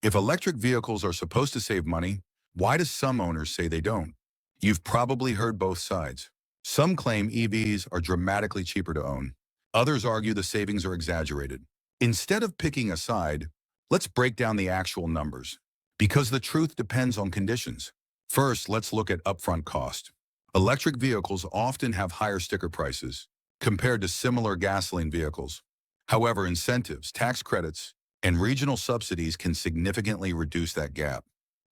If electric vehicles are supposed to save money, why do some owners say they don't? You've probably heard both sides. Some claim EVs are dramatically cheaper to own. Others argue the savings are exaggerated. Instead of picking a side, let's break down the actual numbers. Because the truth depends on conditions. First, let's look at upfront cost. Electric vehicles often have higher sticker prices compared to similar gasoline vehicles. However, incentives, tax credits, and regional subsidies can significantly reduce that gap.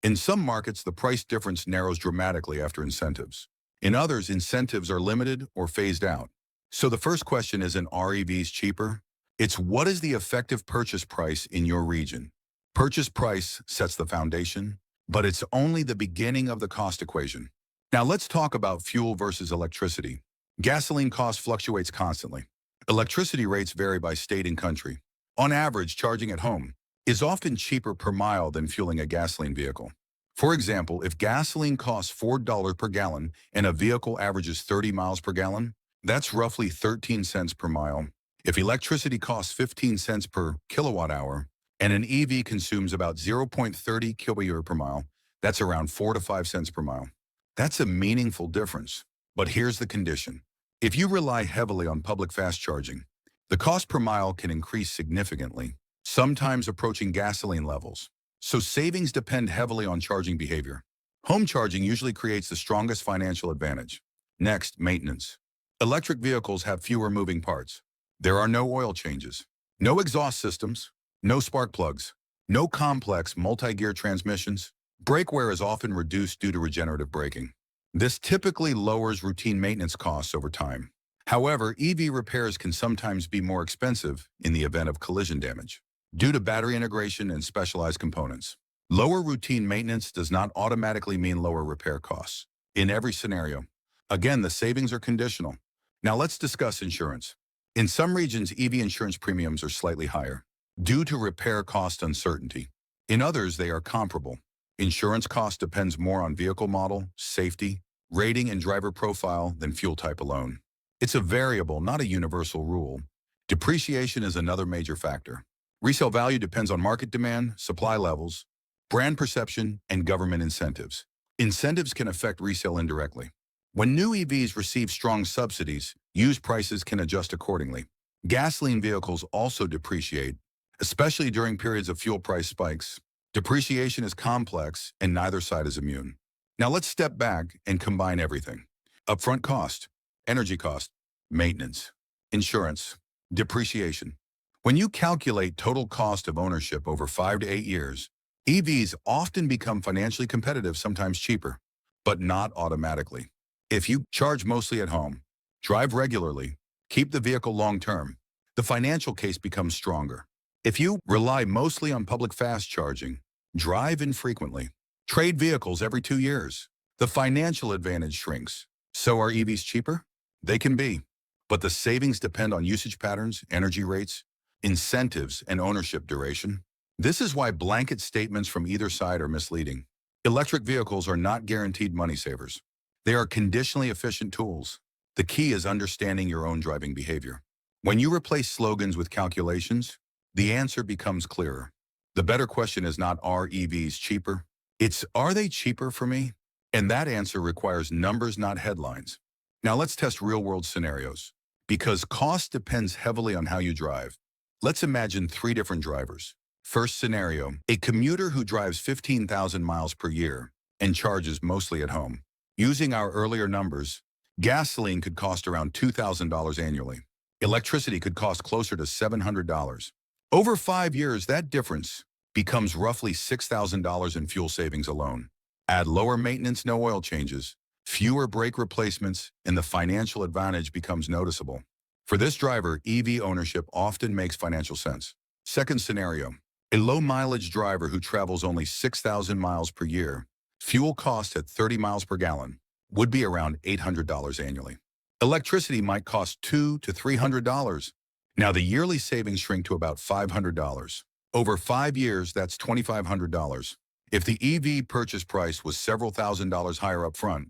In some markets, the price difference narrows dramatically after incentives. In others, incentives are limited or phased out. So the first question isn't, are EVs cheaper? It's, what is the effective purchase price in your region? Purchase price sets the foundation, but it's only the beginning of the cost equation. Now let's talk about fuel versus electricity. Gasoline cost fluctuates constantly. Electricity rates vary by state and country. On average, charging at home is often cheaper per mile than fueling a gasoline vehicle. For example, if gasoline costs $4 per gallon and a vehicle averages 30 miles per gallon, that's roughly 13 cents per mile. If electricity costs 15 cents per kilowatt hour and an EV consumes about 0.30 kilowatt per mile, that's around 4 to 5 cents per mile. That's a meaningful difference. But here's the condition. If you rely heavily on public fast charging, the cost per mile can increase significantly, sometimes approaching gasoline levels. So savings depend heavily on charging behavior. Home charging usually creates the strongest financial advantage. Next, maintenance. Electric vehicles have fewer moving parts. There are no oil changes, no exhaust systems, no spark plugs, no complex multi-gear transmissions. Brake wear is often reduced due to regenerative braking. This typically lowers routine maintenance costs over time. However, EV repairs can sometimes be more expensive in the event of collision damage, due to battery integration and specialized components. Lower routine maintenance does not automatically mean lower repair costs. In every scenario, again, the savings are conditional. Now let's discuss insurance. In some regions, EV insurance premiums are slightly higher, due to repair cost uncertainty. In others, they are comparable. Insurance cost depends more on vehicle model, safety, rating, and driver profile than fuel type alone. It's a variable, not a universal rule. Depreciation is another major factor. Resale value depends on market demand, supply levels, brand perception, and government incentives. Incentives can affect resale indirectly. When new EVs receive strong subsidies, used prices can adjust accordingly. Gasoline vehicles also depreciate, especially during periods of fuel price spikes. Depreciation is complex, and neither side is immune. Now let's step back and combine everything. Upfront cost, energy cost, maintenance, insurance, depreciation. When you calculate total cost of ownership over 5 to 8 years, EVs often become financially competitive, sometimes cheaper, but not automatically. If you charge mostly at home, drive regularly, keep the vehicle long-term, the financial case becomes stronger. If you rely mostly on public fast charging, drive infrequently, trade vehicles every 2 years, the financial advantage shrinks. So are EVs cheaper? They can be, but the savings depend on usage patterns, energy rates, incentives, and ownership duration. This is why blanket statements from either side are misleading. Electric vehicles are not guaranteed money savers. They are conditionally efficient tools. The key is understanding your own driving behavior. When you replace slogans with calculations, the answer becomes clearer. The better question is not, are EVs cheaper? It's, are they cheaper for me? And that answer requires numbers, not headlines. Now let's test real-world scenarios. Because cost depends heavily on how you drive. Let's imagine 3 different drivers. First scenario, a commuter who drives 15,000 miles per year and charges mostly at home. Using our earlier numbers, gasoline could cost around $2,000 annually. Electricity could cost closer to $700. Over 5 years, that difference becomes roughly $6,000 in fuel savings alone. Add lower maintenance, no oil changes, fewer brake replacements, and the financial advantage becomes noticeable. For this driver, EV ownership often makes financial sense. Second scenario, a low-mileage driver who travels only 6,000 miles per year, fuel cost at 30 miles per gallon would be around $800 annually. Electricity might cost $200 to $300. Now the yearly savings shrink to about $500. Over 5 years, that's $2,500. If the EV purchase price was several $1,000s higher up front,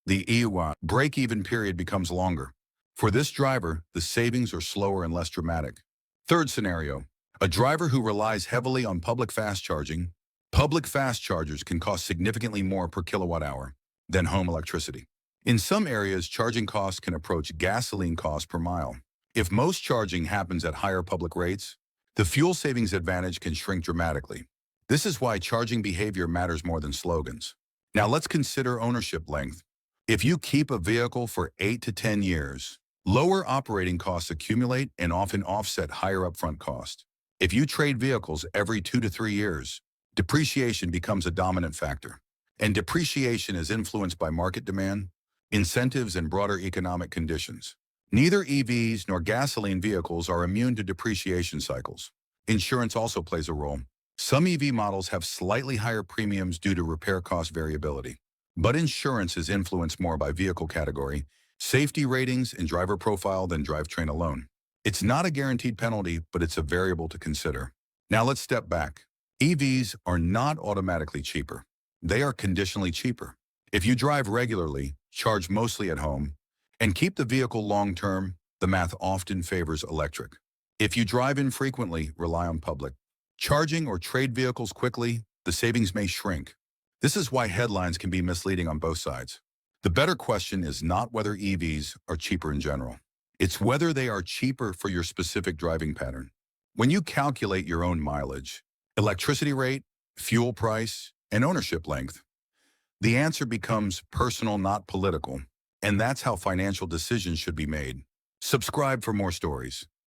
the EV break-even period becomes longer. For this driver, the savings are slower and less dramatic. Third scenario, A driver who relies heavily on public fast chargers can cost significantly more per kilowatt hour than home electricity. In some areas, charging costs can approach gasoline costs per mile. If most charging happens at higher public rates, the fuel savings advantage can shrink dramatically. This is why charging behavior matters more than slogans. Now let's consider ownership length. If you keep a vehicle for 8 to 10 years, lower operating costs accumulate and often offset higher upfront costs. If you trade vehicles every 2 to 3 years, depreciation becomes a dominant factor. And depreciation is influenced by market demand, incentives, and broader economic conditions. Neither EVs nor gasoline vehicles are immune to depreciation cycles. Insurance also plays a role. Some EV models have slightly higher premiums due to repair cost variability. But insurance is influenced more by vehicle category, safety ratings, and driver profile than drivetrain alone. It's not a guaranteed penalty, but it's a variable to consider. Now let's step back. EVs are not automatically cheaper. They are conditionally cheaper. If you drive regularly, charge mostly at home, and keep the vehicle long-term, the math often favors electric. If you drive infrequently, rely on public charging, or trade vehicles quickly, the savings may shrink. This is why headlines can be misleading on both sides. The better question is not whether EVs are cheaper in general. It's whether they are cheaper for your specific driving pattern. When you calculate your own mileage, electricity rate, fuel price, and ownership length, the answer becomes personal, not political. And that's how financial decisions should be made. Subscribe for more stories.